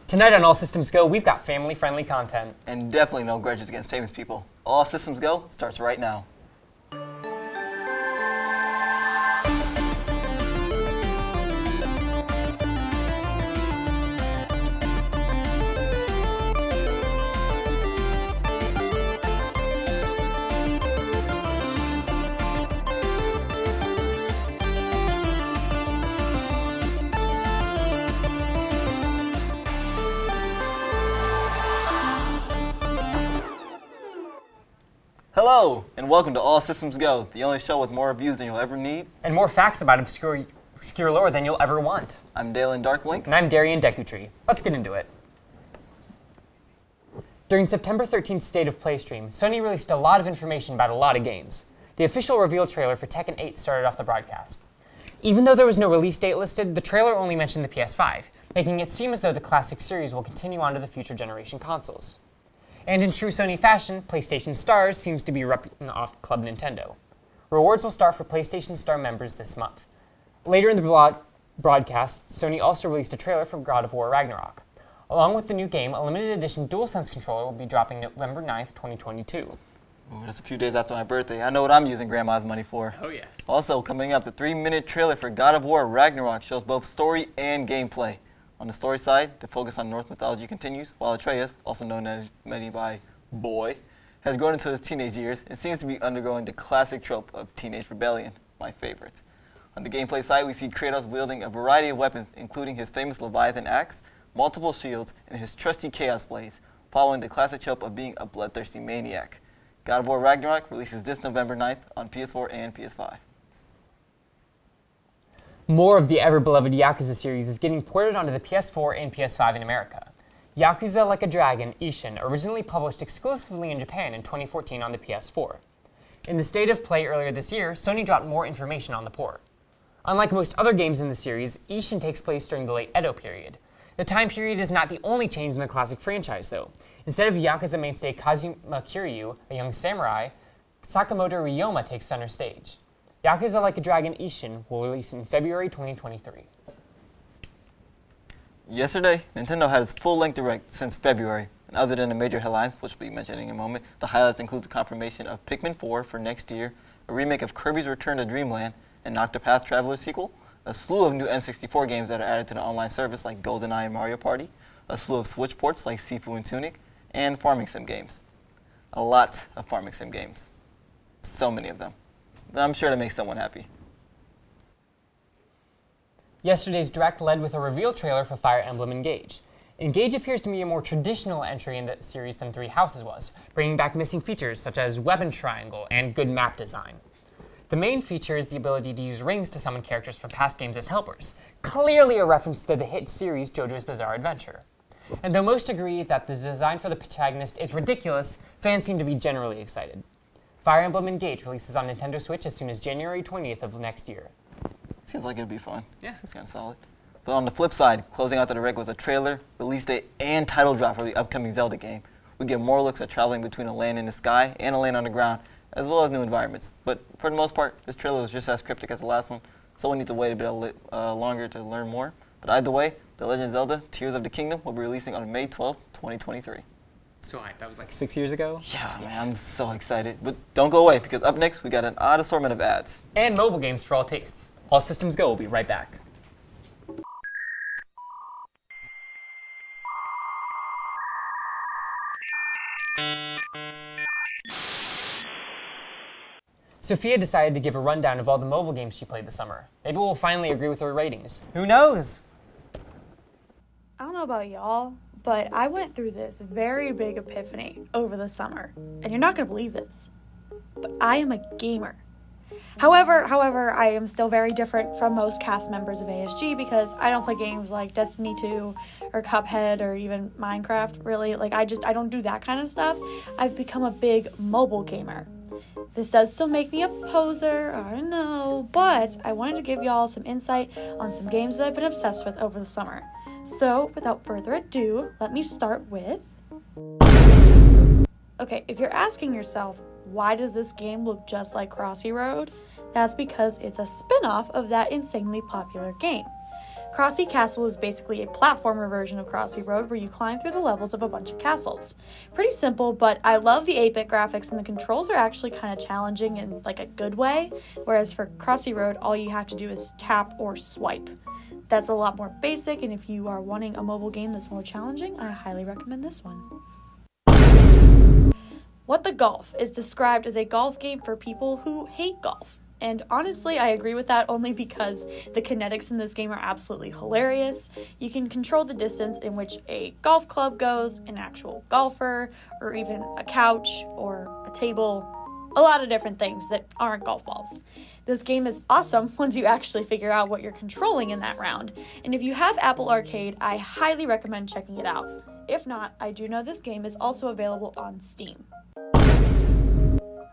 Tonight on All Systems Go, we've got family-friendly content. And definitely no grudges against famous people. All Systems Go starts right now. Hello, and welcome to All Systems Go, the only show with more reviews than you'll ever need. And more facts about obscure lore than you'll ever want. I'm Daylon Darklink. And I'm Darian Decutry. Let's get into it. During September 13th State of Play stream, Sony released a lot of information about a lot of games. The official reveal trailer for Tekken 8 started off the broadcast. Even though there was no release date listed, the trailer only mentioned the PS5, making it seem as though the classic series will continue on to the future generation consoles. And in true Sony fashion, PlayStation Stars seems to be ripping off Club Nintendo. Rewards will start for PlayStation Star members this month. Later in the broadcast, Sony also released a trailer for God of War Ragnarok. Along with the new game, a limited edition DualSense controller will be dropping November 9th, 2022. Ooh, that's a few days after my birthday. I know what I'm using Grandma's money for. Oh yeah. Also, coming up, the 3-minute trailer for God of War Ragnarok shows both story and gameplay. On the story side, the focus on Norse mythology continues, while Atreus, also known as many by Boy, has grown into his teenage years and seems to be undergoing the classic trope of teenage rebellion, my favorite. On the gameplay side, we see Kratos wielding a variety of weapons, including his famous Leviathan axe, multiple shields, and his trusty Chaos Blades, following the classic trope of being a bloodthirsty maniac. God of War Ragnarok releases this November 9th on PS4 and PS5. More of the ever-beloved Yakuza series is getting ported onto the PS4 and PS5 in America. Yakuza Like a Dragon, Ishin, originally published exclusively in Japan in 2014 on the PS4. In the State of Play earlier this year, Sony dropped more information on the port. Unlike most other games in the series, Ishin takes place during the late Edo period. The time period is not the only change in the classic franchise, though. Instead of Yakuza mainstay Kazuma Kiryu, a young samurai, Sakamoto Ryoma takes center stage. Yakuza Like a Dragon Ishin will release in February 2023. Yesterday, Nintendo had its full-length direct since February, and other than the major headlines, which we'll be mentioning in a moment, the highlights include the confirmation of Pikmin 4 for next year, a remake of Kirby's Return to Dreamland, an Octopath Traveler sequel, a slew of new N64 games that are added to the online service like GoldenEye and Mario Party, a slew of Switch ports like Sifu and Tunic, and farming sim games. A lot of farming sim games. So many of them. I'm sure that makes someone happy. Yesterday's Direct led with a reveal trailer for Fire Emblem Engage. Engage appears to be a more traditional entry in the series than Three Houses was, bringing back missing features such as weapon triangle and good map design. The main feature is the ability to use rings to summon characters from past games as helpers, clearly a reference to the hit series JoJo's Bizarre Adventure. And though most agree that the design for the protagonist is ridiculous, fans seem to be generally excited. Fire Emblem Engage releases on Nintendo Switch as soon as January 20th of next year. Seems like it'll be fun. Yeah. It's kind of solid. But on the flip side, closing out the direct was a trailer, release date, and title drop for the upcoming Zelda game. We get more looks at traveling between a land in the sky and a land on the ground, as well as new environments. But for the most part, this trailer was just as cryptic as the last one, so we need to wait a bit longer to learn more. But either way, The Legend of Zelda Tears of the Kingdom will be releasing on May 12th, 2023. So that was like 6 years ago? Yeah, man, I'm so excited. But don't go away, because up next, we got an odd assortment of ads. And mobile games for all tastes. All Systems Go will be right back. Sophia decided to give a rundown of all the mobile games she played this summer. Maybe we'll finally agree with her ratings. Who knows? I don't know about y'all, but I went through this very big epiphany over the summer, and you're not going to believe this, but I am a gamer. However, I am still very different from most cast members of ASG because I don't play games like Destiny 2 or Cuphead or even Minecraft, really. I don't do that kind of stuff. I've become a big mobile gamer. This does still make me a poser, I know, but I wanted to give y'all some insight on some games that I've been obsessed with over the summer. So, without further ado, let me start with... Okay, if you're asking yourself, why does this game look just like Crossy Road? That's because it's a spin-off of that insanely popular game. Crossy Castle is basically a platformer version of Crossy Road where you climb through the levels of a bunch of castles. Pretty simple, but I love the 8-bit graphics and the controls are actually kind of challenging in like a good way, whereas for Crossy Road, all you have to do is tap or swipe. That's a lot more basic, and if you are wanting a mobile game that's more challenging, I highly recommend this one. What the Golf is described as a golf game for people who hate golf. And honestly, I agree with that only because the kinetics in this game are absolutely hilarious. You can control the distance in which a golf club goes, an actual golfer, or even a couch or a table. A lot of different things that aren't golf balls. This game is awesome once you actually figure out what you're controlling in that round. And if you have Apple Arcade, I highly recommend checking it out. If not, I do know this game is also available on Steam.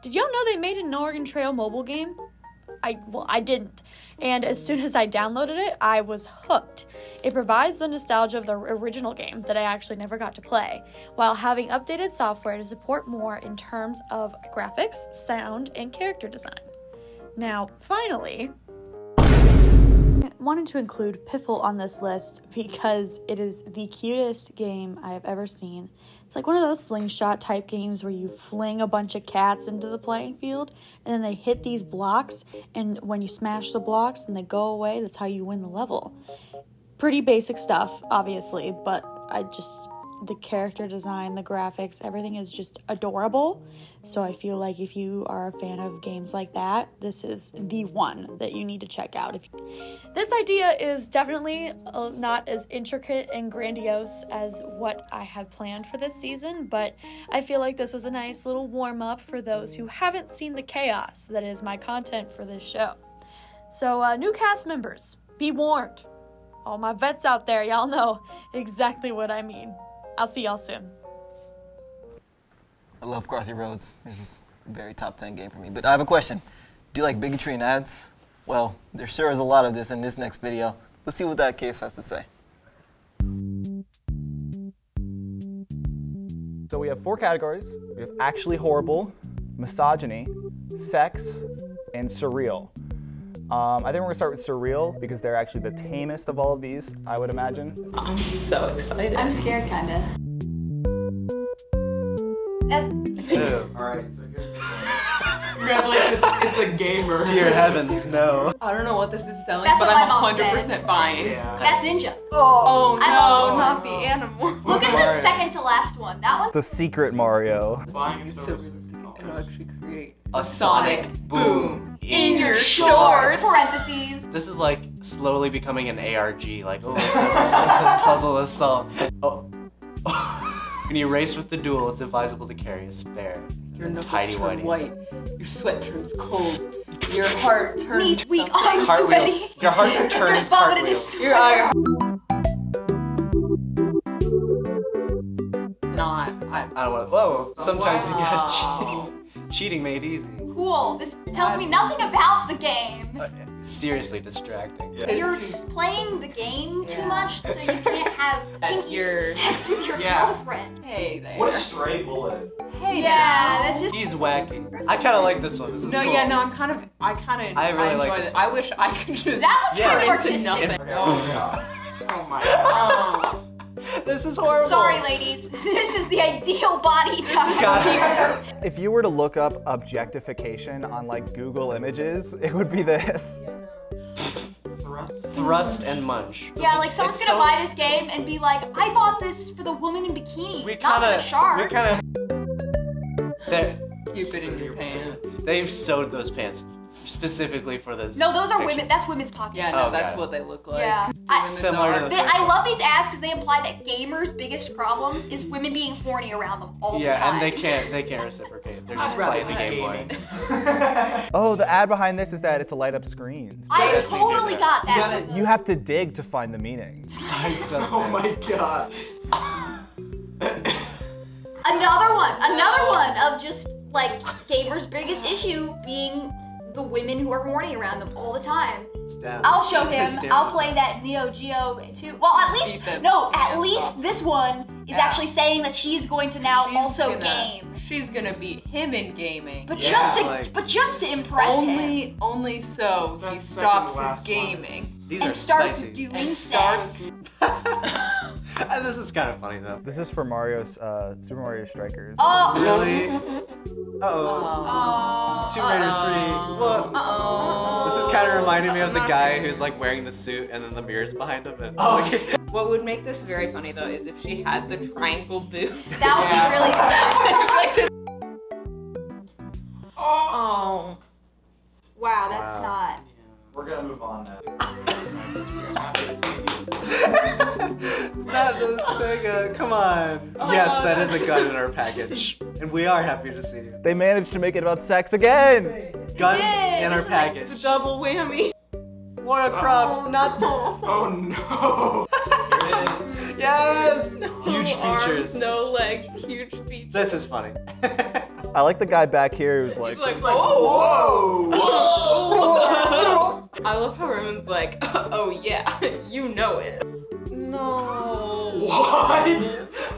Did y'all know they made an Oregon Trail mobile game? I didn't. And as soon as I downloaded it, I was hooked. It provides the nostalgia of the original game that I actually never got to play, while having updated software to support more in terms of graphics, sound, and character design. Now, finally, I wanted to include Piffle on this list because it is the cutest game I have ever seen. It's like one of those slingshot type games where you fling a bunch of cats into the playing field and then they hit these blocks, and when you smash the blocks and they go away, that's how you win the level. Pretty basic stuff, obviously, but the character design, the graphics, everything is just adorable. So I feel like if you are a fan of games like that, this is the one that you need to check out. This idea is definitely not as intricate and grandiose as what I have planned for this season, but I feel like this was a nice little warm-up for those who haven't seen the chaos that is my content for this show. So new cast members, be warned. All my vets out there, y'all know exactly what I mean. I'll see y'all soon. I love Crossy Roads. It's just a very top 10 game for me. But I have a question. Do you like bigotry and ads? Well, there sure is a lot of this in this next video. Let's see what that case has to say. So we have 4 categories. We have actually horrible, misogyny, sex, and surreal. I think we're gonna start with surreal because they're actually the tamest of all of these, I would imagine. I'm so excited. I'm scared, kinda. Alright, so here's the thing. Congratulations, it's a gamer. Dear heavens, no. I don't know what this is selling, That's but what I'm my mom 100% said. buying. Yeah. That's Ninja. Oh I love this no, one. not the animal. Look at the second to last one. That one. The Secret Mario. Buying It's is so so realistic. It'll actually create A sonic boom in your shorts. Parentheses. This is like slowly becoming an ARG, like, oh, it's a puzzle to solve. Oh. When you race with the duel, it's advisable to carry a spare. Your knuckles Tidy turn whities. white. Your sweat turns cold. Your heart turns Knees weak, something. arms Cartwheels. sweaty. Your heart turns bumping into cartwheels. Your eye. Not. I don't want to. Whoa. Sometimes you Wow. gotta cheat. Cheating made easy. Cool. This tells me nothing about the game. Seriously distracting. You're playing the game too Yeah. much, so you can't have kinky You're- sex with your Yeah. girlfriend. Hey there. What a stray bullet. Hey Yeah, there. that's just. He's wacky. I kind of like this one. This is No, cool. yeah, no, I I really like enjoy this it. one. I wish I could just That one's Yeah. kind of turn into artistic. nothing. Oh my god. This is horrible. Sorry, ladies. This is the ideal body type. God. If you were to look up objectification on like Google Images, it would be this. Thrust and munch. Yeah, like someone's It's gonna so- buy this game and be like, I bought this for the woman in bikini, We not for the kind shark. of. Keep it in your pants. They've sewed those pants specifically for this. No, those are fiction. women. That's women's pockets. Yeah, no, Oh, that's got it. what they look like. Yeah. Similar to the I love these ads because they imply that gamers' biggest problem is women being horny around them all the Yeah, time. and they can't reciprocate. They're just I'd rather playing the game play way. Oh, the ad behind this is that it's a light up screen. I Yes, they do totally that. got that. You have to dig to find the meaning. Size doesn't Oh matter. my god. Another one of just like gamers' biggest issue being the women who are horny around them all the time. It's down. I'll show him. It's down. I'll play that Neo Geo too. Well, at least Ethan. no. At Yeah, least stop. this one is Yeah. actually saying that she's going to now She's also gonna- game, She's gonna beat him in gaming. but Yeah, just to like- impress him. Only so he That's second stops to his last gaming. These and are starts spicy. doing sex. This is kind of funny though. This is for Mario's Super Mario Strikers. Oh! Really? Uh-oh. Tomb Raider 3. What? This is kind of reminding me of the guy who's like wearing the suit and then the mirrors behind him. And What would make this very funny though is if she had the triangle boot. That would be really funny. Oh. Wow, that's not. We're gonna move on now. That is Sega. Come on. Yes, that is a gun in our package. And we are happy to see you. They managed to make it about sex again. Guns Yay, in our this is like package. The double whammy. Lara Croft, not the. Oh no! Here it is. Yes! No Huge arms, features. no legs, huge features. This is funny. I like the guy back here who's like, Like, Whoa! I love how Roman's like, oh yeah, you know it. No. What?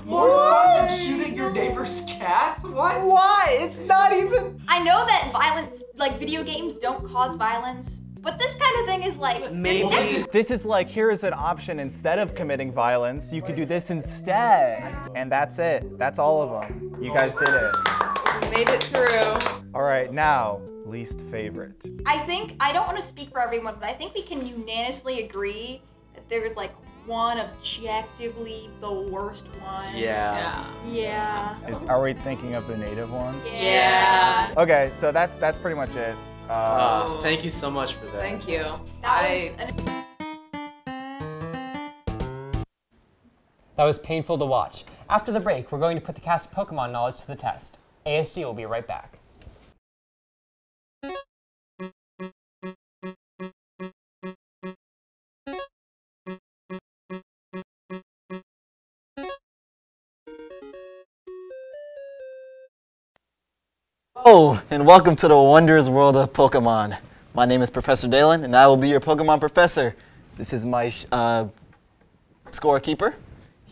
More fun than shooting your neighbor's cat? What? Why? It's not even. I know that violence, like video games don't cause violence, but this kind of thing is like, Maybe. this is like, here is an option instead of committing violence. You could do this instead. And that's it. That's all of them. You guys did it. Made it through. All right, now, least favorite. I think, I don't want to speak for everyone, but I think we can unanimously agree that there's like one objectively the worst one. Yeah. Yeah. Are we thinking of the native one? Yeah. Okay, so that's pretty much it. Thank you so much for that. Thank you. That was painful to watch. After the break, we're going to put the cast's Pokemon knowledge to the test. ASD will be right back. Hello, and welcome to the wondrous world of Pokemon. My name is Professor Daylon, and I will be your Pokemon professor. This is my scorekeeper.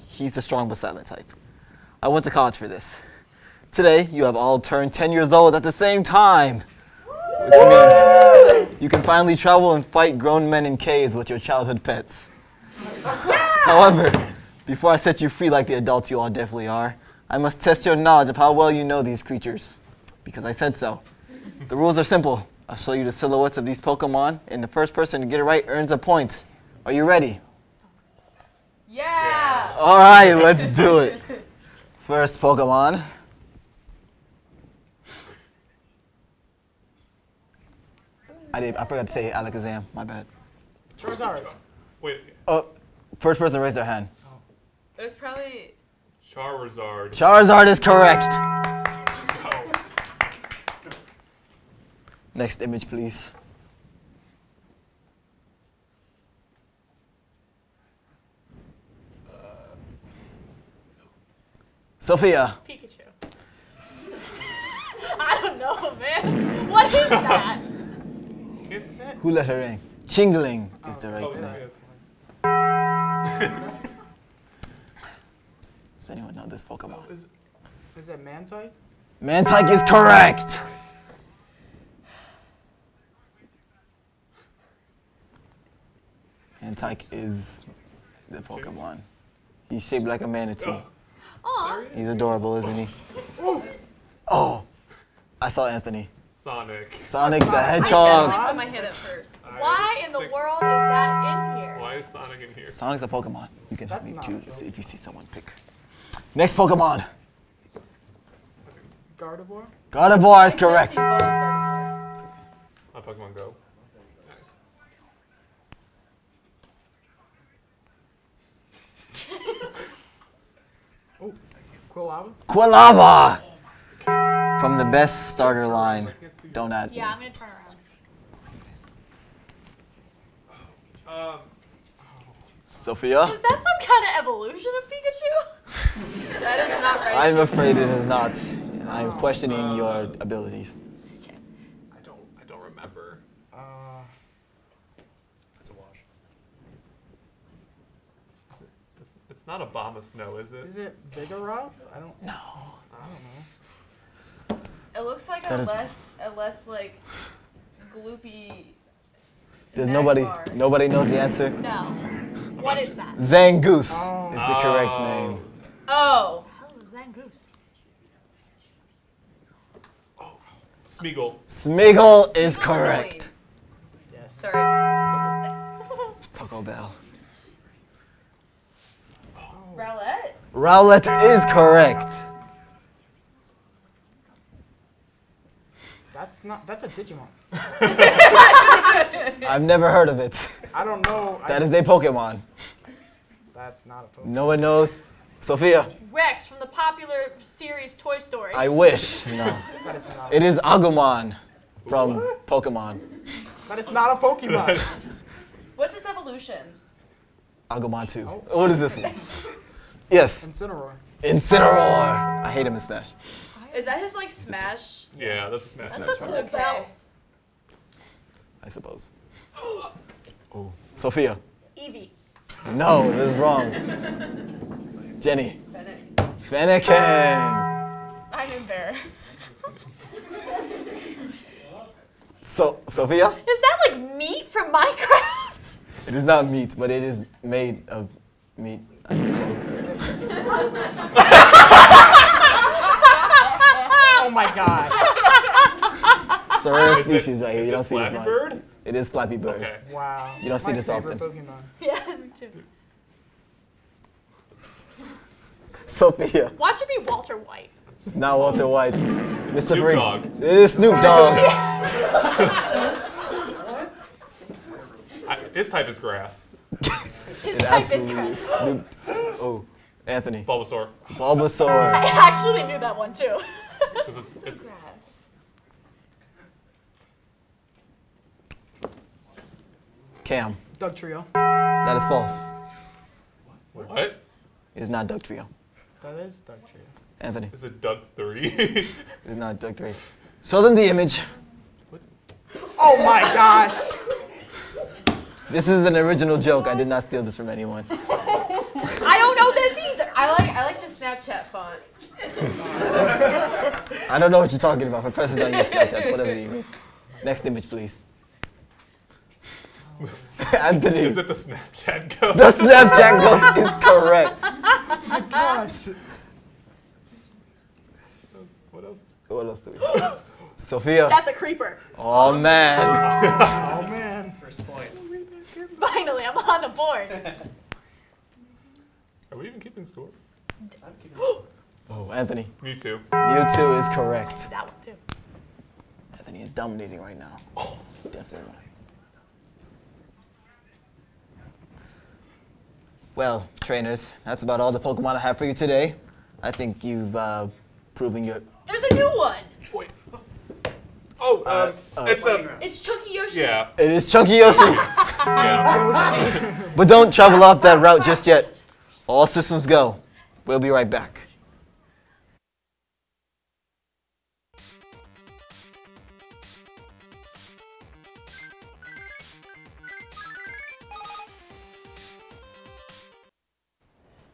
He's the strong but silent type. I went to college for this. Today, you have all turned 10 years old at the same time, which means you can finally travel and fight grown men in caves with your childhood pets. However, before I set you free like the adults you all definitely are, I must test your knowledge of how well you know these creatures, because I said so. The rules are simple. I'll show you the silhouettes of these Pokemon, and the first person to get it right earns a point. Are you ready? Yeah. All right, let's do it. First Pokemon. I forgot to say Alakazam, my bad. Charizard. Wait. Oh, first person to raise their hand. It was probably Charizard. Charizard is correct. Oh. Next image, please. Sophia. Pikachu. I don't know, man. What is that? It's it. Who let her in? Chingling is the right name. Does anyone know this Pokemon? Is that Mantike? Mantike is correct. Mantike is the Pokemon. He's shaped like a manatee. Aw. He's adorable, isn't he? Oh, I saw Anthony. Sonic. Sonic the I Hedgehog. definitely put my hand up first. Why in the world is that in here? Why is Sonic in here? Sonic's a Pokemon. You can That's have me not choose true. if you see someone pick. Next Pokemon. Gardevoir? Gardevoir is correct. These balls are On Pokemon Go. Nice. Oh, Quilava? Quilava. From the best starter line. Don't add. Yeah, I'm gonna turn around. Sophia. Is that some kind of evolution of Pikachu? That is not right. I'm afraid it is not. I'm questioning your abilities. I don't remember. It's a wash. It's not Abomasnow, is it? Is it Vigoroth? I don't No. It looks like That a is- less like gloopy There's nobody knows the answer. No. What is that? Zangoose is the correct name. Oh. How's a Zangoose? Smeagol. Smeagol is correct. Sorry. Taco Bell. Rowlett? Rowlett is correct. That's a Digimon. I've never heard of it. I don't know. That is a Pokemon. That's not a Pokemon. No one knows. Sophia. Rex from the popular series Toy Story. I wish. No. That is not. It is Agumon from Pokemon. That is not a Pokemon. What's its evolution? Agumon 2. What is this one? Yes. Incineroar. Incineroar. I hate him in Smash. Is that his like Smash? Yeah, that's a Smash. That's a cool belt. I suppose. Sophia. Eevee. No, this is wrong. Jenny. Fennekin. I'm embarrassed. Sophia? Is that like meat from Minecraft? It is not meat, but it is made of meat, I suppose. Oh my god. It's a rare species right here. You don't see this Flappy one. Bird? It is Flappy Bird. Okay. Wow. You don't see this often. Pokemon. Yeah, me too. Sophia. Why should it be Walter White? It's not Walter White. Mr. Snoop Free. Dogg. It is Snoop Dogg. His type is grass. His type is grass. Snoop. Oh, Anthony. Bulbasaur. Bulbasaur. I actually knew that one too. 'Cause it's Grass. Cam. Doug Trio. That is false. what? It is not Doug Trio. That is Doug Trio. Anthony. Is it Doug 3? It is not Doug Trio. Show them the image. Oh my gosh. This is an original joke. I did not steal this from anyone. I don't know this either. I like the Snapchat font. I don't know what you're talking about. For presses on your Snapchat, whatever you mean. Next image, please. Anthony. Is it the Snapchat ghost? The Snapchat ghost is correct. Oh my gosh. What else? What else do we have? Sophia. That's a creeper. Oh, man. Oh man. First point. Finally, I'm on the board. Are we even keeping score? Oh, Anthony. Mewtwo. Mewtwo is correct. That one too. Anthony is dominating right now. Oh, definitely. Well, trainers, that's about all the Pokemon I have for you today. I think you've proven your... There's a new one. Wait. Oh, It's Chunky Yoshi. yeah. It is Chunky Yoshi. Yeah. But don't travel off that route just yet. All systems go. We'll be right back.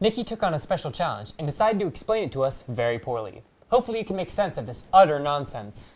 Nikki took on a special challenge and decided to explain it to us very poorly. Hopefully you can make sense of this utter nonsense.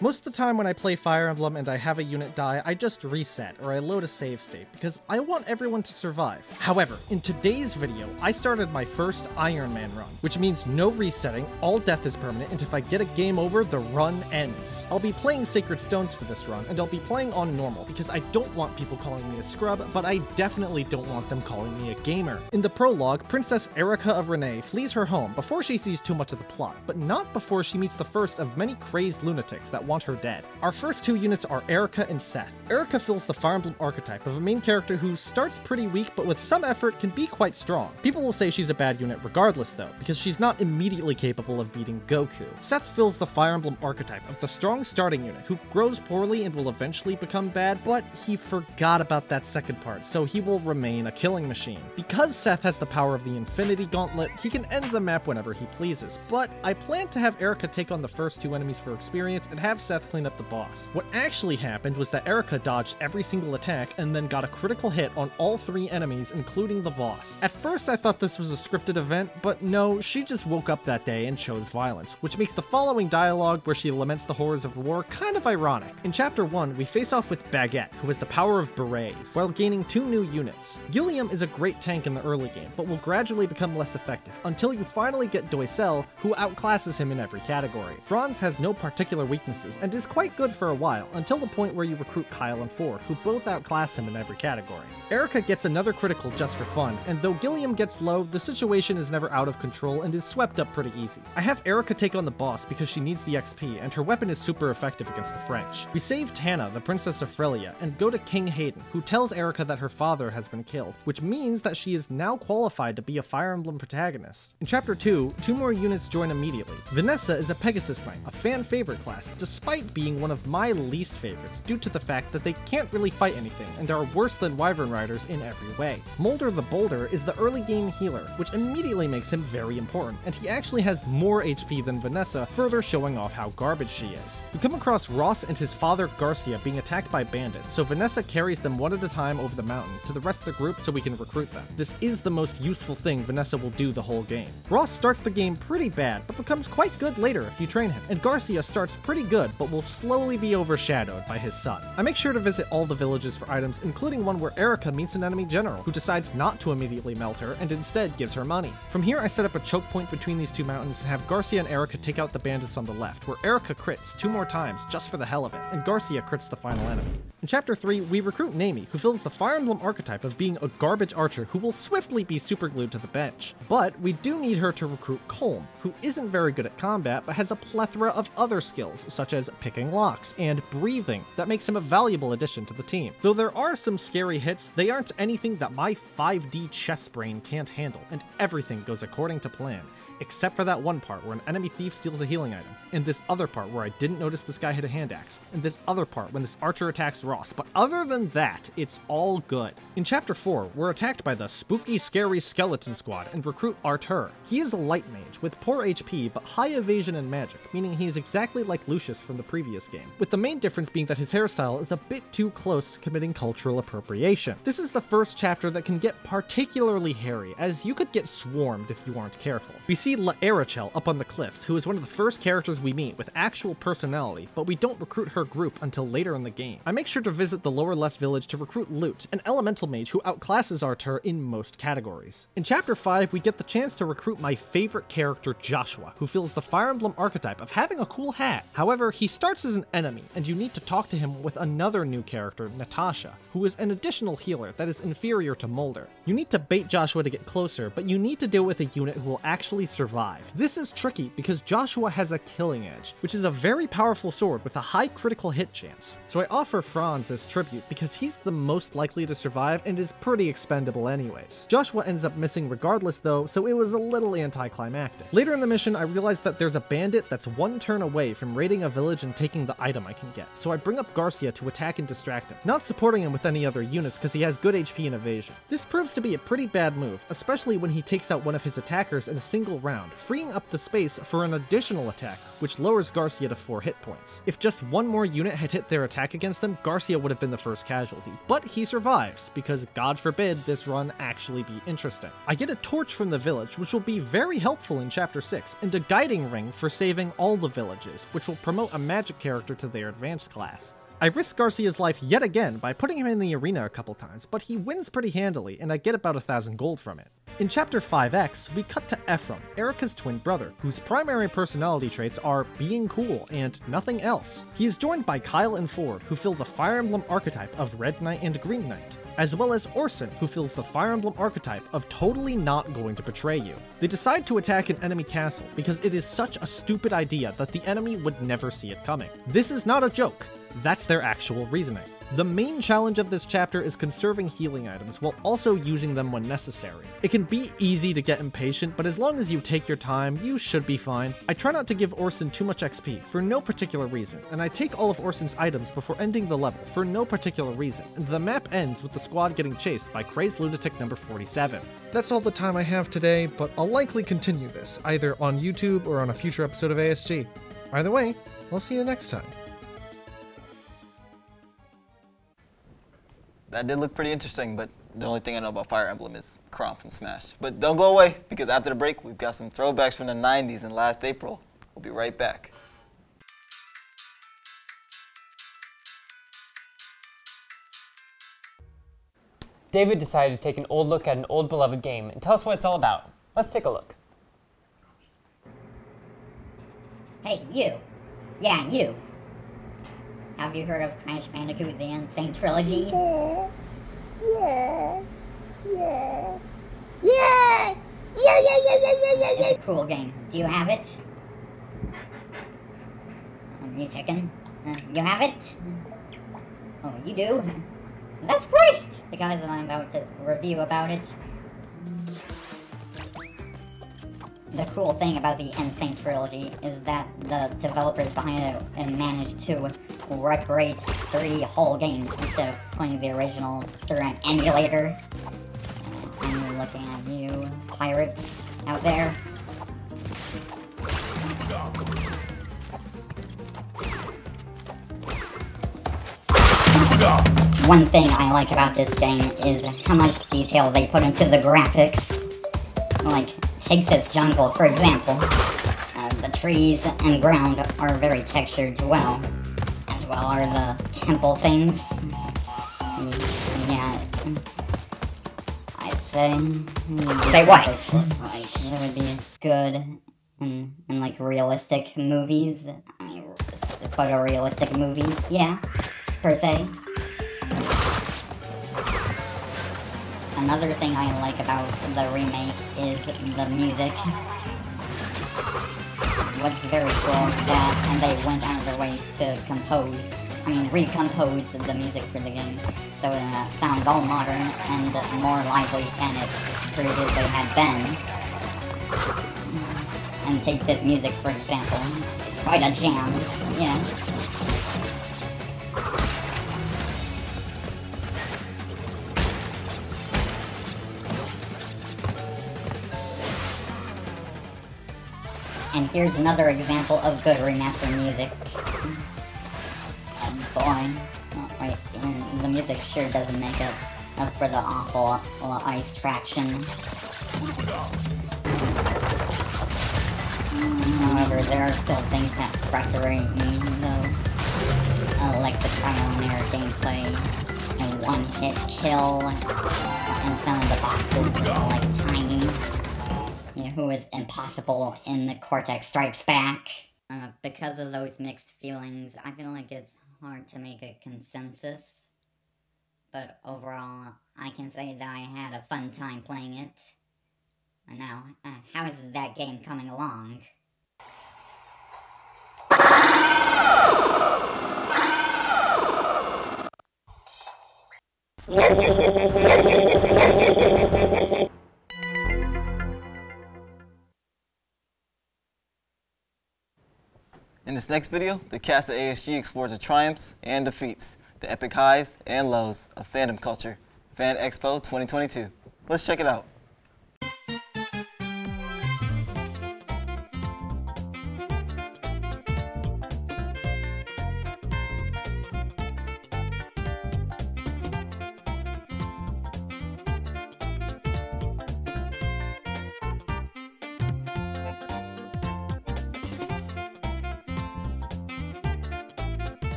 Most of the time when I play Fire Emblem and I have a unit die, I just reset, or I load a save state, because I want everyone to survive. However, in today's video, I started my first Ironman run, which means no resetting, all death is permanent, and if I get a game over, the run ends. I'll be playing Sacred Stones for this run, and I'll be playing on normal, because I don't want people calling me a scrub, but I definitely don't want them calling me a gamer. In the prologue, Princess Erica of Renee flees her home before she sees too much of the plot, but not before she meets the first of many crazed lunatics that want her dead. Our first two units are Erica and Seth. Erica fills the Fire Emblem archetype of a main character who starts pretty weak but with some effort can be quite strong. People will say she's a bad unit regardless though, because she's not immediately capable of beating Goku. Seth fills the Fire Emblem archetype of the strong starting unit who grows poorly and will eventually become bad, but he forgot about that second part, so he will remain a killing machine. Because Seth has the power of the Infinity Gauntlet, he can end the map whenever he pleases, but I plan to have Erica take on the first two enemies for experience and have have Seth clean up the boss. What actually happened was that Erica dodged every single attack and then got a critical hit on all 3 enemies, including the boss. At first I thought this was a scripted event, but no, she just woke up that day and chose violence, which makes the following dialogue where she laments the horrors of war kind of ironic. In Chapter 1, we face off with Baguette, who has the power of berets, while gaining 2 new units. Gilliam is a great tank in the early game, but will gradually become less effective, until you finally get Doisel, who outclasses him in every category. Franz has no particular weaknesses, and is quite good for a while, until the point where you recruit Kyle and Ford, who both outclass him in every category. Erica gets another critical just for fun, and though Gilliam gets low, the situation is never out of control and is swept up pretty easy. I have Erica take on the boss because she needs the XP, and her weapon is super effective against the French. We save Tana, the Princess of Frelia, and go to King Hayden, who tells Erica that her father has been killed, which means that she is now qualified to be a Fire Emblem protagonist. In Chapter 2, 2 more units join immediately. Vanessa is a Pegasus Knight, a fan favorite class, despite being one of my least favorites due to the fact that they can't really fight anything and are worse than Wyvern Riders in every way. Mulder the Boulder is the early game healer, which immediately makes him very important, and he actually has more HP than Vanessa, further showing off how garbage she is. We come across Ross and his father Garcia being attacked by bandits, so Vanessa carries them one at a time over the mountain to the rest of the group so we can recruit them. This is the most useful thing Vanessa will do the whole game. Ross starts the game pretty bad, but becomes quite good later if you train him, and Garcia starts pretty good, but will slowly be overshadowed by his son. I make sure to visit all the villages for items, including one where Erica meets an enemy general, who decides not to immediately melt her, and instead gives her money. From here I set up a choke point between these 2 mountains and have Garcia and Erica take out the bandits on the left, where Erica crits 2 more times just for the hell of it, and Garcia crits the final enemy. In Chapter 3, we recruit Nami, who fills the Fire Emblem archetype of being a garbage archer who will swiftly be superglued to the bench. But we do need her to recruit Colm, who isn't very good at combat but has a plethora of other skills, such as picking locks and breathing, that makes him a valuable addition to the team. Though there are some scary hits, they aren't anything that my 5D chess brain can't handle, and everything goes according to plan. Except for that one part where an enemy thief steals a healing item, and this other part where I didn't notice this guy hit a hand axe, and this other part when this archer attacks Ross, but other than that, it's all good. In Chapter 4, we're attacked by the spooky, scary skeleton squad and recruit Artur. He is a light mage with poor HP but high evasion and magic, meaning he's exactly like Lucius from the previous game, with the main difference being that his hairstyle is a bit too close to committing cultural appropriation. This is the first chapter that can get particularly hairy, as you could get swarmed if you aren't careful. We see La Arachel up on the cliffs, who is one of the first characters we meet with actual personality, but we don't recruit her group until later in the game. I make sure to visit the lower left village to recruit Lute, an elemental mage who outclasses Artur in most categories. In Chapter 5, we get the chance to recruit my favorite character, Joshua, who fills the Fire Emblem archetype of having a cool hat. However, he starts as an enemy, and you need to talk to him with another new character, Natasha, who is an additional healer that is inferior to Mulder. You need to bait Joshua to get closer, but you need to deal with a unit who will actually survive. This is tricky because Joshua has a killing edge, which is a very powerful sword with a high critical hit chance. So I offer Franz as tribute because he's the most likely to survive and is pretty expendable anyways. Joshua ends up missing regardless though, so it was a little anticlimactic. Later in the mission, I realized that there's a bandit that's 1 turn away from raiding a village and taking the item I can get, so I bring up Garcia to attack and distract him, not supporting him with any other units because he has good HP and evasion. This proves to be a pretty bad move, especially when he takes out one of his attackers in a single round, freeing up the space for an additional attack, which lowers Garcia to 4 hit points. If just 1 more unit had hit their attack against them, Garcia would have been the first casualty, but he survives, because God forbid this run actually be interesting. I get a torch from the village, which will be very helpful in Chapter 6, and a guiding ring for saving all the villages, which will promote a magic character to their advanced class. I risk Garcia's life yet again by putting him in the arena a couple times, but he wins pretty handily, and I get about 1,000 gold from it. In Chapter 5X, we cut to Ephraim, Erica's twin brother, whose primary personality traits are being cool and nothing else. He is joined by Kyle and Ford, who fill the Fire Emblem archetype of Red Knight and Green Knight, as well as Orson, who fills the Fire Emblem archetype of totally not going to betray you. They decide to attack an enemy castle because it is such a stupid idea that the enemy would never see it coming. This is not a joke. That's their actual reasoning. The main challenge of this chapter is conserving healing items while also using them when necessary. It can be easy to get impatient, but as long as you take your time, you should be fine. I try not to give Orson too much XP for no particular reason, and I take all of Orson's items before ending the level for no particular reason, and the map ends with the squad getting chased by Crazed Lunatic number 47. That's all the time I have today, but I'll likely continue this, either on YouTube or on a future episode of ASG. Either way, I'll see you next time. That did look pretty interesting, but the only thing I know about Fire Emblem is Chrom from Smash. But don't go away, because after the break, we've got some throwbacks from the 90s and last April. We'll be right back. David decided to take an old look at an old beloved game and tell us what it's all about. Let's take a look. Hey, you. Yeah, you. Have you heard of Crash Bandicoot the Insane Trilogy? Yeah. It's a cool game. Do you have it? You chicken? You have it? Oh, you do? That's great! Because I'm about to review about it. The cool thing about the Insane Trilogy is that the developers behind it managed to recreate 3 whole games instead of playing the originals through an emulator. I'm looking at you, pirates out there. One thing I like about this game is how much detail they put into the graphics. Like, take this jungle, for example. The trees and ground are very textured well. As well are the temple things. Yeah. I'd say... Say what? Like, it would be good in like, realistic movies. I mean, photorealistic movies, yeah. Per se. Another thing I like about the remake is the music. What's very cool is that they went out of their ways to recompose the music for the game, so it sounds all modern and more lively than it previously had been. And take this music for example. It's quite a jam, yeah. And here's another example of good remastered music. Boy. Oh, wait, the music sure doesn't make up for the awful ice traction. However, there are still things that frustrate me, though. Like the trial and error gameplay, and one-hit kill, and some of the bosses are like tiny. Who is impossible in the Cortex Strikes Back. Because of those mixed feelings, I feel like it's hard to make a consensus. But overall, I can say that I had a fun time playing it. And now, how is that game coming along? In this next video, the cast at ASG explores the triumphs and defeats, the epic highs and lows of fandom culture. Fan Expo 2022. Let's check it out.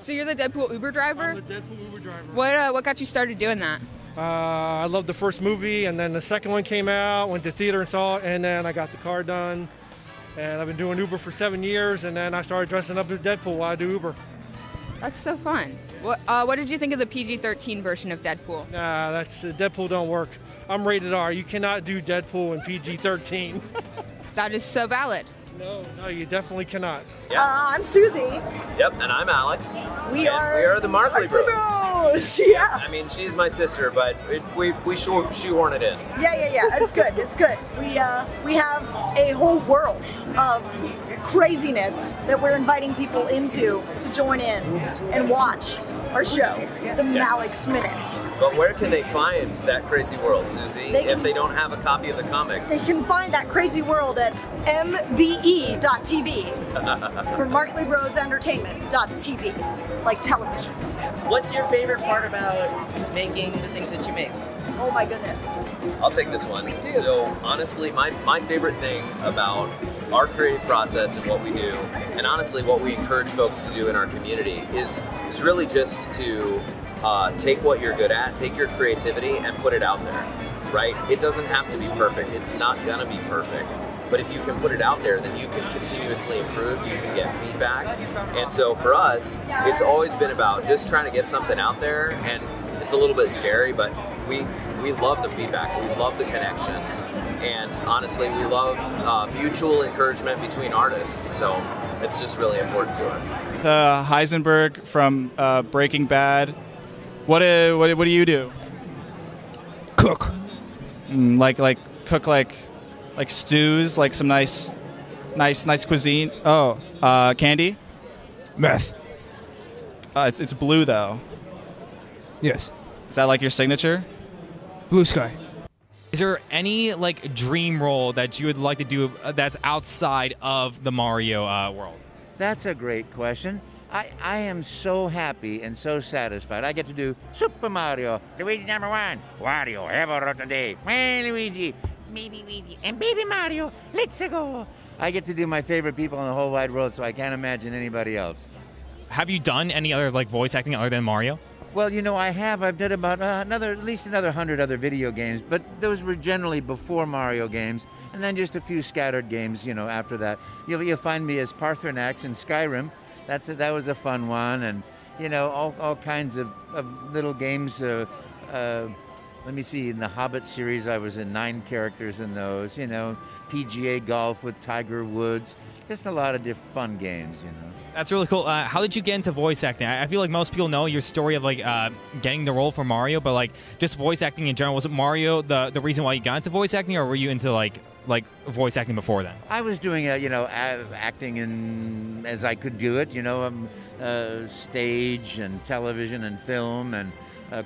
So you're the Deadpool Uber driver? I'm the Deadpool Uber driver. What got you started doing that? I loved the first movie, and then the second one came out, went to theater and saw it, and then I got the car done. And I've been doing Uber for 7 years, and then I started dressing up as Deadpool while I do Uber. That's so fun. What did you think of the PG-13 version of Deadpool? Nah, Deadpool don't work. I'm rated R. You cannot do Deadpool in PG-13. That is so valid. No, you definitely cannot. Yeah. I'm Susie. Yep, and I'm Alex. We are the Markley Bros. Yeah. I mean, she's my sister, but we shoehorn it in. Yeah. It's good. It's good. We have a whole world of craziness that we're inviting people into to join in and watch our show, the Malik's Minute. But where can they find that crazy world, Susie, if they don't have a copy of the comic? They can find that crazy world at mbe.tv for Markley Bros Entertainment.tv, like television. What's your favorite part about making the things that you make? Oh my goodness. I'll take this one. So honestly, my favorite thing about our creative process and what we do, and honestly what we encourage folks to do in our community, is really just to take what you're good at, take your creativity and put it out there, right? It doesn't have to be perfect. It's not gonna be perfect. But if you can put it out there, then you can continuously improve, you can get feedback. And so for us, it's always been about just trying to get something out there, and it's a little bit scary, but we love the feedback, we love the connections, and honestly, we love mutual encouragement between artists, so it's just really important to us. Heisenberg from Breaking Bad. What do you do? Cook. Like cook like stews, like some nice cuisine. Oh, candy. Meth. It's blue though. Yes. Is that like your signature? Blue sky. Is there any like dream role that you would like to do that's outside of the Mario world? That's a great question. I am so happy and so satisfied. I get to do Super Mario, Luigi number 1, Wario, have a rotten day, Luigi, maybe Luigi, and Baby Mario, let's go. I get to do my favorite people in the whole wide world, so I can't imagine anybody else. Have you done any other like voice acting other than Mario? Well, you know, I have. I've done about at least another 100 other video games, but those were generally before Mario games, and then just a few scattered games, you know, after that. You'll find me as Parthenax in Skyrim. That was a fun one, and, you know, all kinds of little games. Let me see, in the Hobbit series, I was in 9 characters in those, you know, PGA golf with Tiger Woods, just a lot of fun games, you know. That's really cool. How did you get into voice acting? I feel like most people know your story of like getting the role for Mario, but like just voice acting in general. Was it Mario the reason why you got into voice acting, or were you into like voice acting before then? I was doing you know, acting in as I could do it, you know, stage and television and film and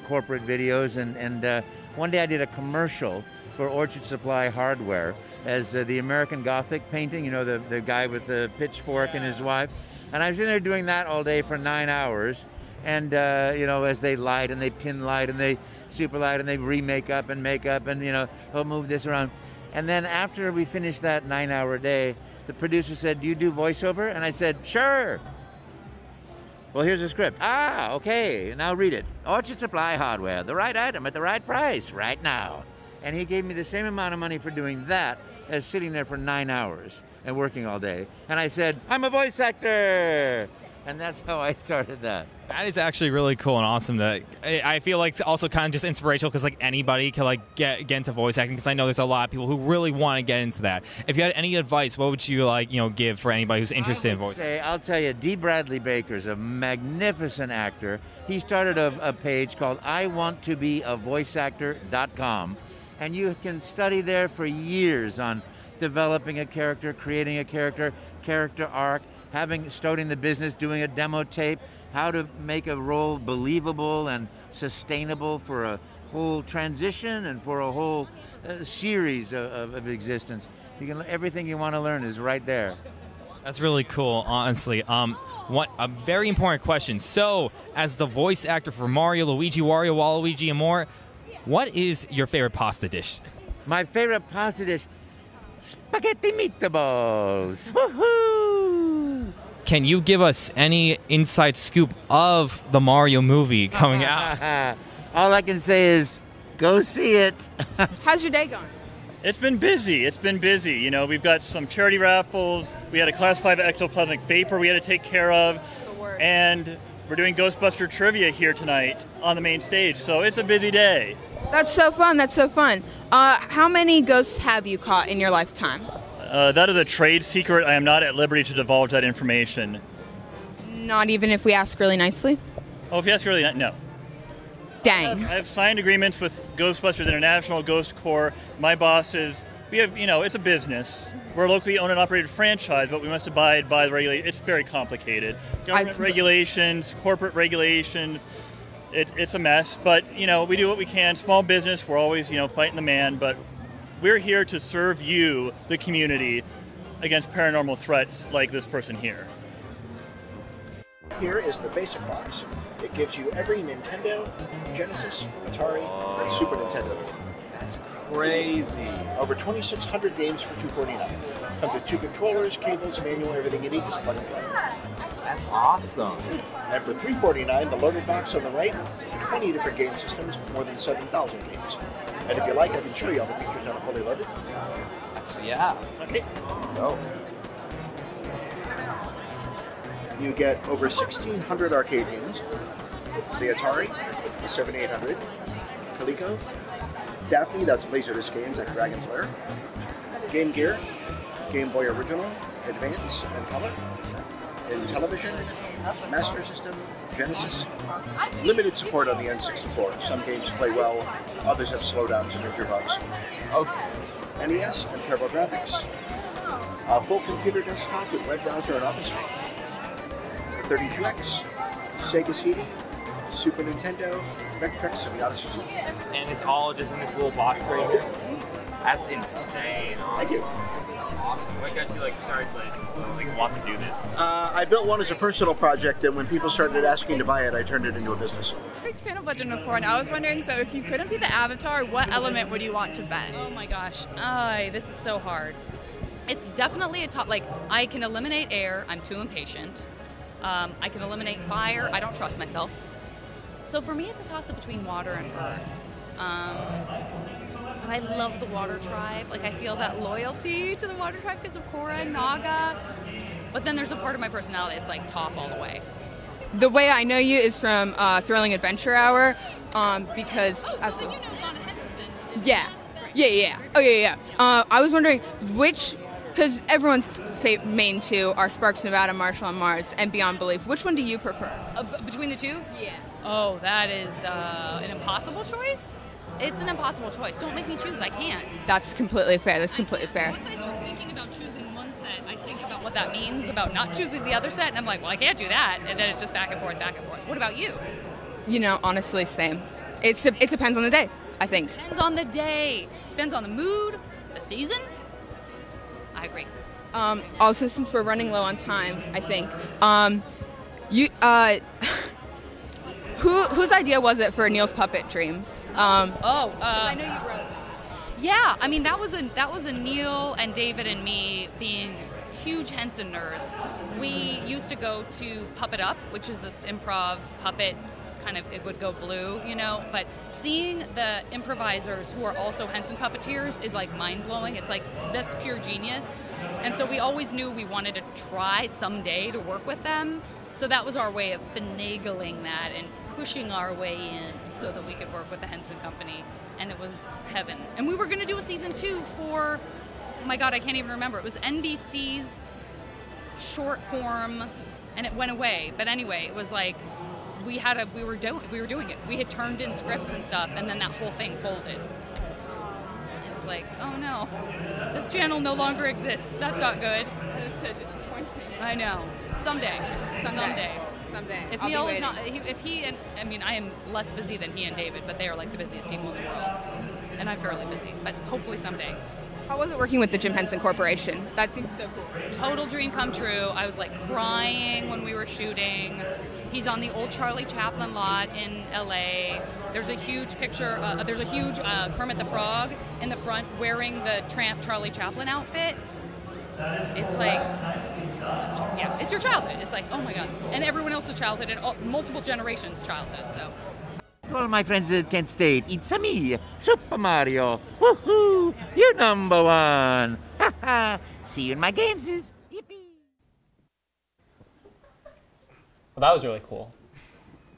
corporate videos, and one day I did a commercial for Orchard Supply Hardware as the American Gothic painting, you know, the guy with the pitchfork and his wife. And I was in there doing that all day for 9 hours. And, you know, as they light and they pin light and they super light and they remake up and make up and, you know, oh, move this around. And then after we finished that 9-hour day, the producer said, do you do voiceover? And I said, sure. Well, here's the script. Ah, okay, now read it. Orchard Supply Hardware, the right item at the right price, right now. And he gave me the same amount of money for doing that as sitting there for 9 hours and working all day. And I said, I'm a voice actor! And that's how I started that. That is actually really cool and awesome. That I feel like it's also kind of just inspirational because like anybody can like get into voice acting, because I know there's a lot of people who really want to get into that. If you had any advice, what would you like, you know, give for anybody who's interested in voice acting? I'll tell you, D. Bradley Baker's a magnificent actor. He started a page called iwanttobeavoiceactor.com, and you can study there for years on developing a character, creating a character arc, starting the business, doing a demo tape, how to make a role believable and sustainable for a whole transition and for a whole series of existence. Everything you want to learn is right there. That's really cool, honestly. A very important question. So, as the voice actor for Mario, Luigi, Wario, Waluigi, and more, what is your favorite pasta dish? My favorite pasta dish, spaghetti meatballs. Woohoo! Can you give us any inside scoop of the Mario movie coming out? All I can say is, go see it. How's your day going? It's been busy. You know, we've got some charity raffles. We had a Class 5 ectoplasmic vapor we had to take care of. And we're doing Ghostbuster trivia here tonight on the main stage. So it's a busy day. That's so fun. How many ghosts have you caught in your lifetime? That is a trade secret. I am not at liberty to divulge that information. Not even if we ask really nicely? Oh, if you ask really no. Dang. I have signed agreements with Ghostbusters International, Ghost Corps. My bosses, we have, you know, it's a business. We're a locally owned and operated franchise, but we must abide by the regulations. It's very complicated. Government regulations, corporate regulations. It's a mess, but, you know, we do what we can. Small business, we're always, you know, fighting the man, but we're here to serve you, the community, against paranormal threats like this person here. Here is the basic box. It gives you every Nintendo, Genesis, Atari, and Super Nintendo game. That's crazy. Over 2,600 games for $249. Comes with 2 controllers, cables, manual, everything you need. Just plug and play. That's awesome. And for $349, the loaded box on the right, 20 different game systems, more than 7,000 games. And if you like, I can show you all the features on a fully loaded. So yeah. Okay. Go. You get over 1,600 arcade games. The Atari, the 7800, Coleco, Daphne, that's Laserdisc games like Dragon's Lair, Game Gear, Game Boy Original, Advance, and Color, in television, Master System, Genesis. Limited support on the N64. Some games play well, others have slowdowns and major bugs. Okay. NES and TurboGrafx. A full computer desktop with web browser and Office Suite. 32X, Sega CD, Super Nintendo, Vectrex, and the Odyssey 2. And it's all just in this little box right here. That's insane. Thank you. That's awesome. What got you started want to do this? I built one as a personal project, and when people started asking to buy it, I turned it into a business. Big fan of Legend of Korra. I was wondering, so if you couldn't be the Avatar, what element would you want to bend? Oh my gosh, this is so hard. It's definitely a top. I can eliminate air. I'm too impatient. I can eliminate fire. I don't trust myself. So for me, it's a toss-up between water and earth. But I love the water tribe. I feel that loyalty to the water tribe because of Korra and Naga. But then there's a part of my personality that's Toph all the way. The way I know you is from Thrilling Adventure Hour, because absolutely. You know Donna Henderson. Yeah. Oh yeah. I was wondering which, because everyone's main two are Sparks Nevada, Marshall on Mars, and Beyond Belief. Which one do you prefer? Between the two? Yeah. Oh, that is an impossible choice? It's an impossible choice. Don't make me choose. I can't. That's completely fair. That's completely fair. Once I start thinking about choosing one set, I think about what that means about not choosing the other set, and I'm like, well, I can't do that. And then it's just back and forth, back and forth. What about you? Honestly, same. It depends on the day, I think. Depends on the day. Depends on the mood, the season. I agree. Also, since we're running low on time, I think, whose idea was it for Neil's Puppet Dreams? I know you wrote that. Yeah, I mean that was a Neil and David and me being huge Henson nerds. We used to go to Puppet Up, which is this improv puppet kind of, it would go blue, but seeing the improvisers who are also Henson puppeteers is mind-blowing. It's that's pure genius. And so we always knew we wanted to try someday to work with them. So that was our way of finagling that and pushing our way in so that we could work with the Henson Company. And it was heaven. And we were going to do a season 2 for, oh my God, I can't even remember. It was NBC's short form, and it went away. But anyway, it was we were doing it. We had turned in scripts and stuff, and then that whole thing folded. It was oh no, this channel no longer exists. That's not good. That's so disappointing. I know. Someday. If I'll Neil be is not, waiting. if he and I am less busy than he and David, but they are the busiest people in the world, and I'm fairly busy. But hopefully someday. How was it working with the Jim Henson Corporation? That seems so cool. Total dream come true. I was crying when we were shooting. He's on the old Charlie Chaplin lot in LA. There's a huge picture, there's a huge Kermit the Frog in the front wearing the tramp Charlie Chaplin outfit. It's yeah, it's your childhood. It's oh my God. And everyone else's childhood and multiple generations' childhood, so. To all my friends at Kent State, it's me, Super Mario. Woohoo! You're number one. Ha ha! See you in my games. Yippee! Well, that was really cool.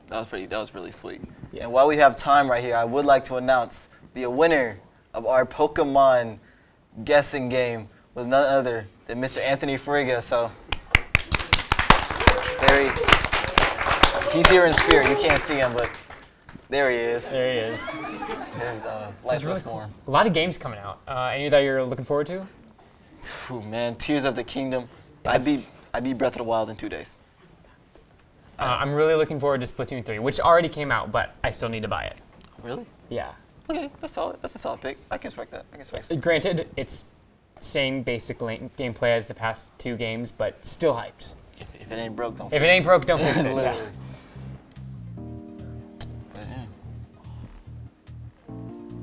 That was really sweet. Yeah. And while we have time right here, I would like to announce the winner of our Pokemon guessing game was none other than Mr. Anthony Friga. So he's here in spirit. You can't see him, but there he is. There he is. There's the lifeless form. A lot of games coming out. Any that you're looking forward to? Ooh, man, Tears of the Kingdom. I beat Breath of the Wild in 2 days. I'm really looking forward to Splatoon 3, which already came out, but I still need to buy it. Really? Yeah. Okay, that's solid. That's a solid pick. I can respect that. Granted, it's same basic gameplay as the past 2 games, but still hyped. If If it ain't broke, don't If fix it ain't broke, don't fix it. Literally. Yeah.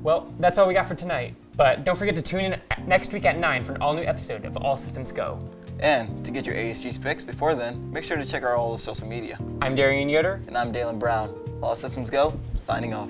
Well, that's all we got for tonight. But don't forget to tune in next week at 9 for an all-new episode of All Systems Go. And to get your ASGs fixed before then, make sure to check out all the social media. I'm Darian Yoder. And I'm Daylon Brown. All Systems Go, signing off.